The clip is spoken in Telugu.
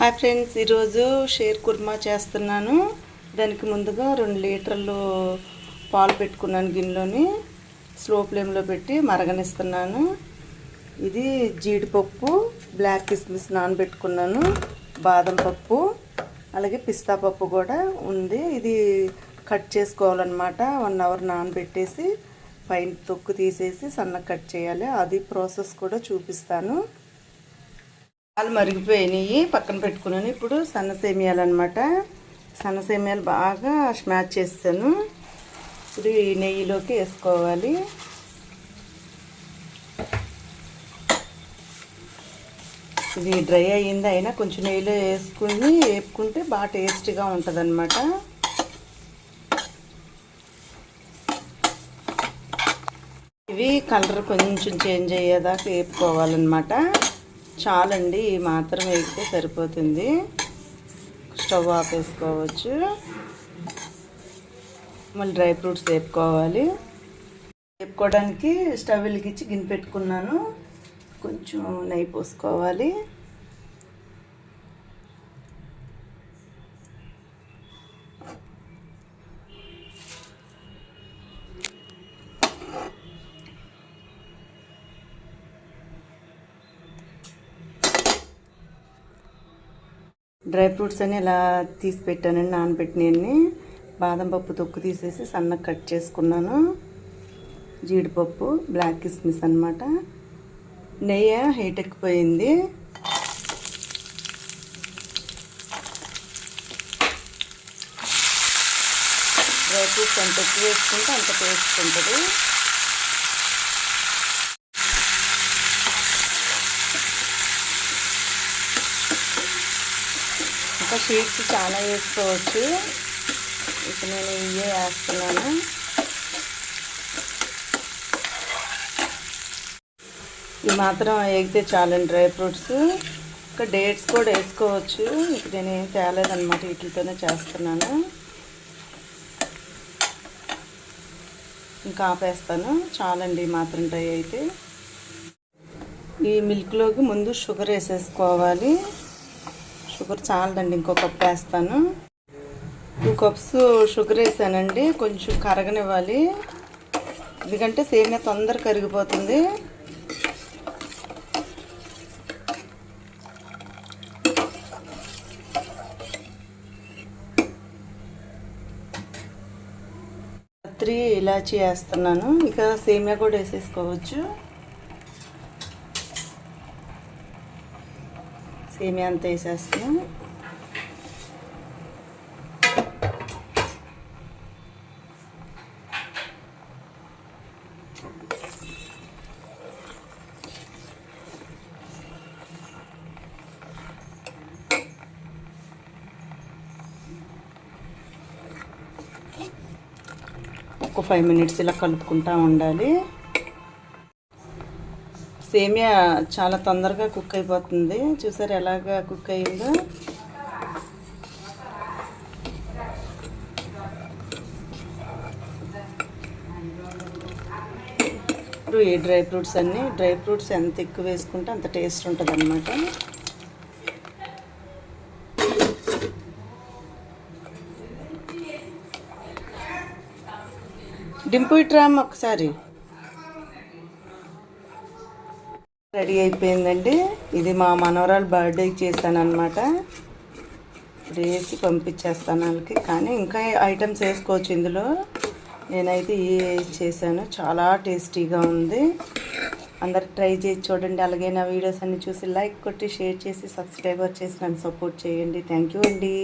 హాయ్ ఫ్రెండ్స్, ఈరోజు షేర్ కుర్మా చేస్తున్నాను. దానికి ముందుగా 2 లీటర్లు పాలు పెట్టుకున్నాను. గిన్నెలోని స్లో ఫ్లేమ్లో పెట్టి మరగనిస్తున్నాను. ఇది జీడిపప్పు, బ్లాక్ కిస్మిస్ నానబెట్టుకున్నాను, బాదం పప్పు, అలాగే పిస్తా పప్పు కూడా ఉంది. ఇది కట్ చేసుకోవాలన్నమాట. 1 అవర్ నానబెట్టేసి పైన తొక్కు తీసేసి సన్నగా కట్ చేయాలి. అది ప్రాసెస్ కూడా చూపిస్తాను. పాలు మరిగిపోయినాయి, పక్కన పెట్టుకున్నాను. ఇప్పుడు సన్న సేమియాలన్నమాట. సన్న సేమియాలు బాగా స్మాష్ చేస్తాను. ఇప్పుడు ఈ నెయ్యిలోకి వేసుకోవాలి. ఇది డ్రై అయ్యింది, అయినా కొంచెం నెయ్యిలో వేసుకుని వేపుకుంటే బాగా టేస్టీగా ఉంటుంది అన్నమాట. ఇవి కలర్ కొంచెం చేంజ్ అయ్యేదాకా వేపుకోవాలన్నమాట. చాలండి, ఈ మాత్రం వేగితే సరిపోతుంది. స్టవ్ ఆపేసుకోవచ్చు. మళ్ళీ డ్రై ఫ్రూట్స్ వేపుకోవాలి. వేపుకోవడానికి స్టవ్ వెలిగించి గిన్నె పెట్టుకున్నాను. కొంచెం నెయ్యి పోసుకోవాలి. డ్రై ఫ్రూట్స్ అని ఇలా తీసి పెట్టానండి, నానబెట్టినవన్నీ. బాదం పప్పు తొక్కు తీసేసి సన్నగా కట్ చేసుకున్నాను. జీడిపప్పు, బ్లాక్ కిస్మిస్ అన్నమాట. నెయ్యి హీట్ ఎక్కిపోయింది. డ్రై ఫ్రూట్స్ ఎంత ఎక్కువ వేసుకుంటే అంత టేస్ట్ ఉంటుంది. ఇంకా షీట్స్ చాలా వేసుకోవచ్చు. ఇప్పుడు నేను ఇవే వేస్తున్నాను. ఇవి మాత్రం వేగితే చాలండి డ్రై ఫ్రూట్స్. ఇంకా డేట్స్ కూడా వేసుకోవచ్చు. ఇప్పుడు నేను ఏం తేలేదన్నమాట, వీటితోనే చేస్తున్నాను. ఇంకా ఆపేస్తాను. చాలండి మాత్రం డ్రై అయితే. ఈ మిల్క్లోకి ముందు షుగర్ వేసేసుకోవాలి. షుగర్ చాలదండి, ఇంకో కప్ వేస్తాను. 2 కప్స్ షుగర్ వేసానండి. కొంచెం కరగనివ్వాలి, ఎందుకంటే సేమియా తొందరగా కరిగిపోతుంది. రాత్రి ఇలాచీ వేస్తున్నాను. ఇక సేమియా కూడా వేసేసుకోవచ్చు. సేమియా అంతా వేసేస్తాను. ఒక 5 మినిట్స్ ఇలా కలుపుకుంటూ ఉండాలి. సేమియా చాలా తొందరగా కుక్ అయిపోతుంది. చూసారు ఎలాగా కుక్ అయిందో. ఇప్పుడు ఈ డ్రై ఫ్రూట్స్ ఎంత ఎక్కువ వేసుకుంటే అంత టేస్ట్ ఉంటుంది అన్నమాట. డింపు ఇట్రామ్ ఒకసారి. రెడీ అయిపోయిందండి. ఇది మా మనవరాలు బర్త్డేకి చేశాను అనమాట. వేసి పంపించేస్తాను వాళ్ళకి. కానీ ఇంకా ఐటమ్స్ వేసుకోవచ్చు ఇందులో. నేనైతే చేశాను. చాలా టేస్టీగా ఉంది. అందరు ట్రై చేసి చూడండి. అలాగే నా వీడియోస్ అన్ని చూసి లైక్ కొట్టి షేర్ చేసి సబ్స్క్రైబర్ చేసి నన్ను సపోర్ట్ చేయండి. థ్యాంక్ యూ అండి.